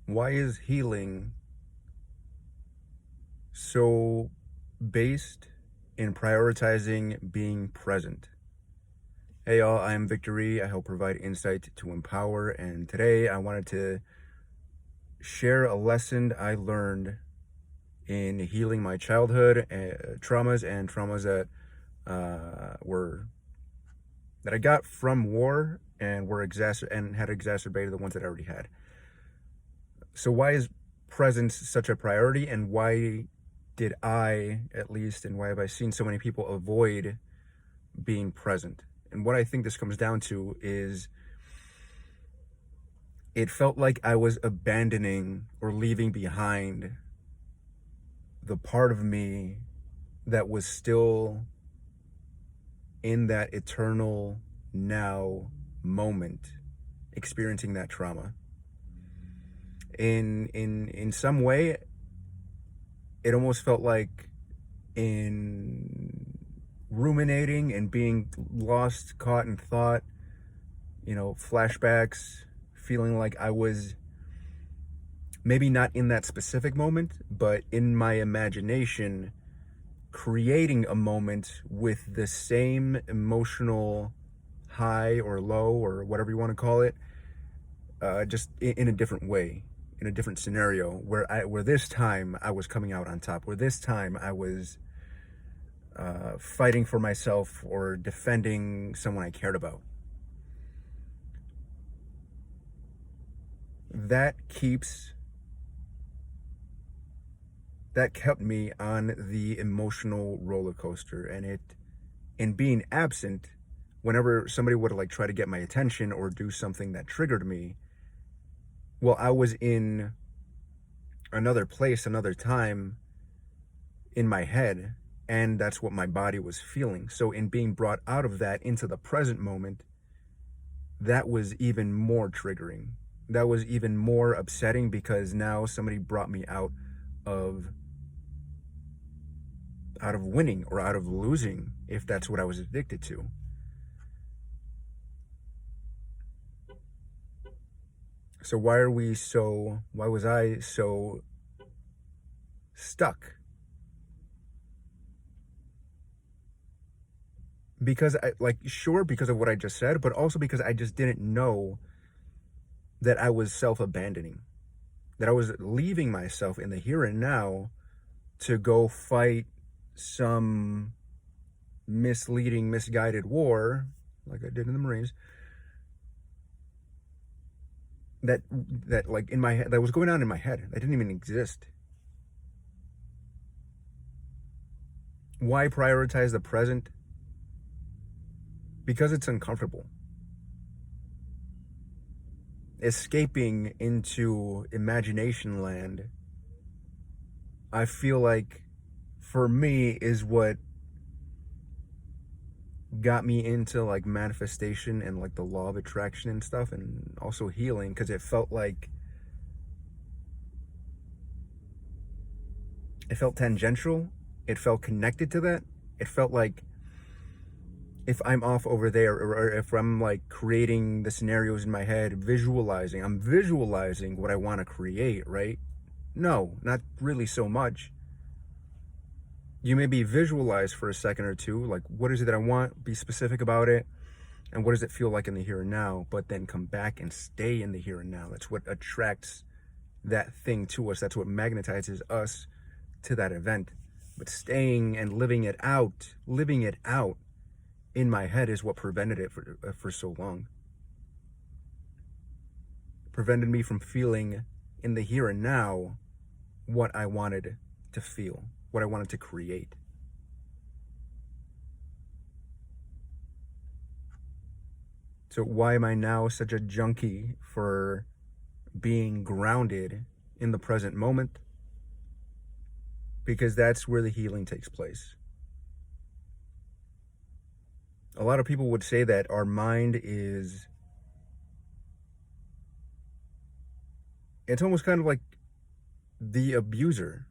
Why is healing so based in prioritizing being present? Hey y'all, I am Victory. I help provide insight to empower, and today I wanted to share a lesson I learned in healing my childhood traumas and traumas that I got from war and had exacerbated the ones that I already had. So why is presence such a priority, and why did I, at least, and why have I seen so many people avoid being present? And what I think this comes down to is it felt like I was abandoning or leaving behind the part of me that was still in that eternal now moment, experiencing that trauma. In some way, it almost felt like in ruminating and being lost, caught in thought, flashbacks, feeling like I was maybe not in that specific moment, but in my imagination, creating a moment with the same emotional high or low or whatever you want to call it, just in a different way, in a different scenario, where this time I was coming out on top, where this time I was fighting for myself or defending someone I cared about. That kept me on the emotional roller coaster, and in being absent, whenever somebody would try to get my attention or do something that triggered me, well, I was in another place, another time in my head, and that's what my body was feeling. So in being brought out of that into the present moment, that was even more triggering. That was even more upsetting, because now somebody brought me out of winning or out of losing, if that's what I was addicted to. So why was I so stuck? Because because of what I just said, but also because I just didn't know that I was self-abandoning, that I was leaving myself in the here and now to go fight some misleading, misguided war like I did in the Marines, that in my head, that was going on in my head, that didn't even exist. Why prioritize the present? Because it's uncomfortable. Escaping into imagination land, I feel like, for me, is what got me into manifestation and the law of attraction and stuff, and also healing, because it felt tangential. It felt connected to that. It felt like if I'm off over there, or if I'm creating the scenarios in my head, I'm visualizing what I want to create, right? No, not really so much. You maybe visualize for a second or two, what is it that I want? Be specific about it. And what does it feel like in the here and now? But then come back and stay in the here and now. That's what attracts that thing to us. That's what magnetizes us to that event. But staying and living it out in my head is what prevented it for so long. Prevented me from feeling in the here and now what I wanted to feel, what I wanted to create. So why am I now such a junkie for being grounded in the present moment? Because that's where the healing takes place. A lot of people would say that our mind is, it's almost kind of like the abuser,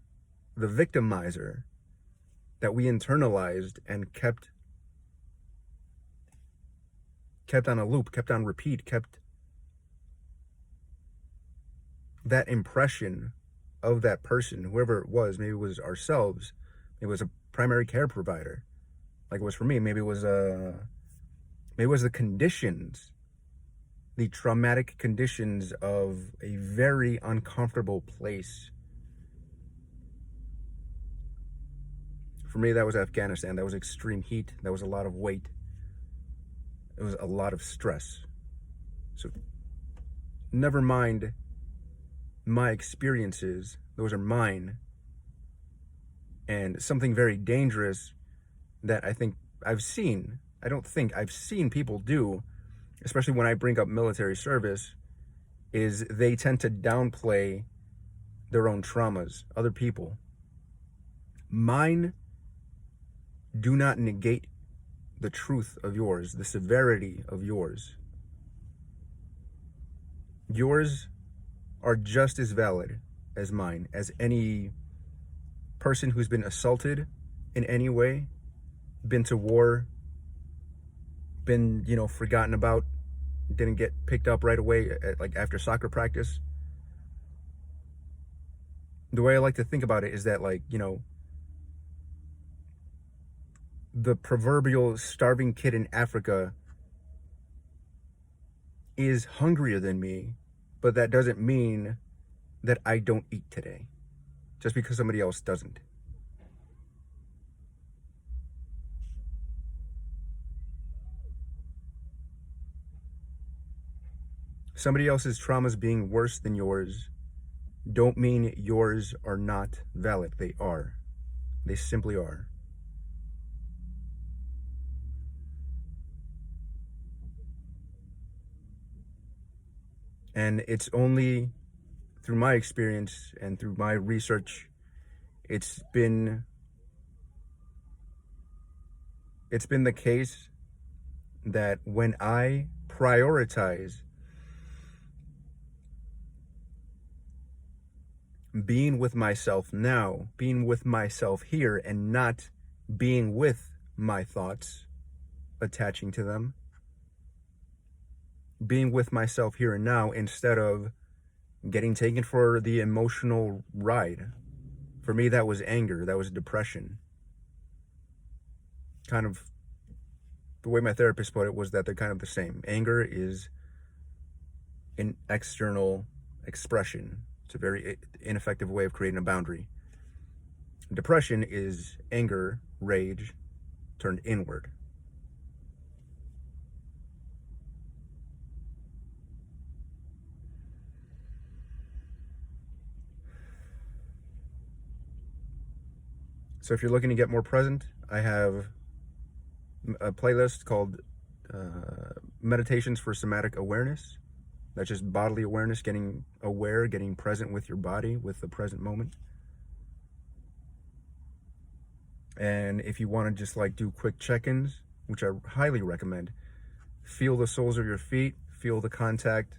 the victimizer that we internalized and kept on a loop, kept on repeat, kept that impression of that person, whoever it was, maybe it was ourselves, it was a primary care provider, like it was for me, maybe it was the conditions, the traumatic conditions of a very uncomfortable place. For me, that was Afghanistan. That was extreme heat. That was a lot of weight. It was a lot of stress. So never mind my experiences. Those are mine. And something very dangerous that I don't think I've seen people do, especially when I bring up military service, is they tend to downplay their own traumas, other people. Mine do not negate the truth of yours, the severity of yours. Yours are just as valid as mine, as any person who's been assaulted in any way, been to war, been, forgotten about, didn't get picked up right away like after soccer practice. The way I like to think about it is that, the proverbial starving kid in Africa is hungrier than me, but that doesn't mean that I don't eat today just because somebody else doesn't. Somebody else's traumas being worse than yours don't mean yours are not valid. They are. They simply are. And it's only through my experience and through my research, it's been the case that when I prioritize being with myself now, being with myself here, and not being with my thoughts, attaching to them, being with myself here and now instead of getting taken for the emotional ride. For me, that was anger, that was depression. Kind of the way my therapist put it was that they're kind of the same. Anger is an external expression. It's a very ineffective way of creating a boundary. Depression is anger, rage, turned inward. So if you're looking to get more present, I have a playlist called Meditations for Somatic Awareness. That's just bodily awareness, getting aware, getting present with your body, with the present moment. And if you want to just do quick check-ins, which I highly recommend, feel the soles of your feet, feel the contact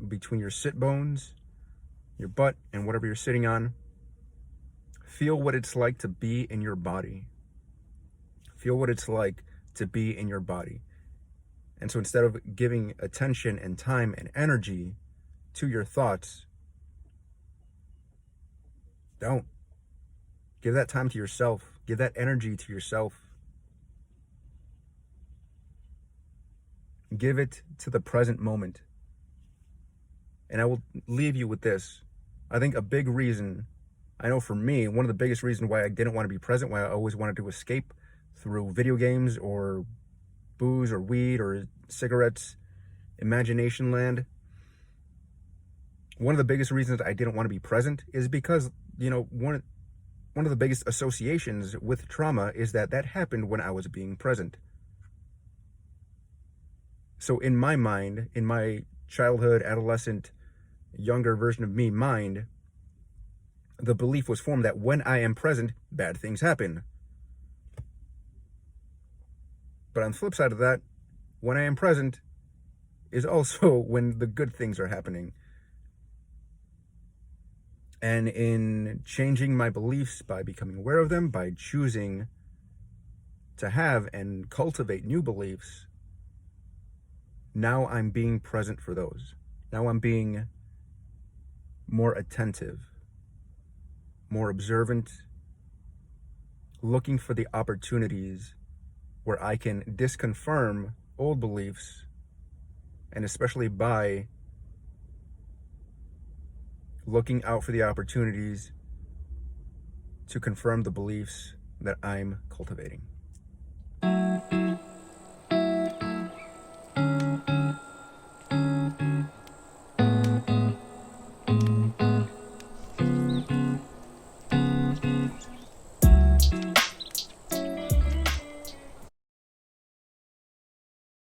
between your sit bones, your butt, and whatever you're sitting on. Feel what it's like to be in your body. Feel what it's like to be in your body. And so instead of giving attention and time and energy to your thoughts, don't. Give that time to yourself. Give that energy to yourself. Give it to the present moment. And I will leave you with this. I think a big reason, I know for me, one of the biggest reasons why I didn't want to be present, why I always wanted to escape through video games or booze or weed or cigarettes, imagination land. One of the biggest reasons I didn't want to be present is because, one of the biggest associations with trauma is that happened when I was being present. So in my mind, in my childhood, adolescent, younger version of me mind, the belief was formed that when I am present, bad things happen. But on the flip side of that, when I am present is also when the good things are happening. And in changing my beliefs, by becoming aware of them, by choosing to have and cultivate new beliefs, now I'm being present for those. Now I'm being more attentive, more observant, looking for the opportunities where I can disconfirm old beliefs, and especially by looking out for the opportunities to confirm the beliefs that I'm cultivating.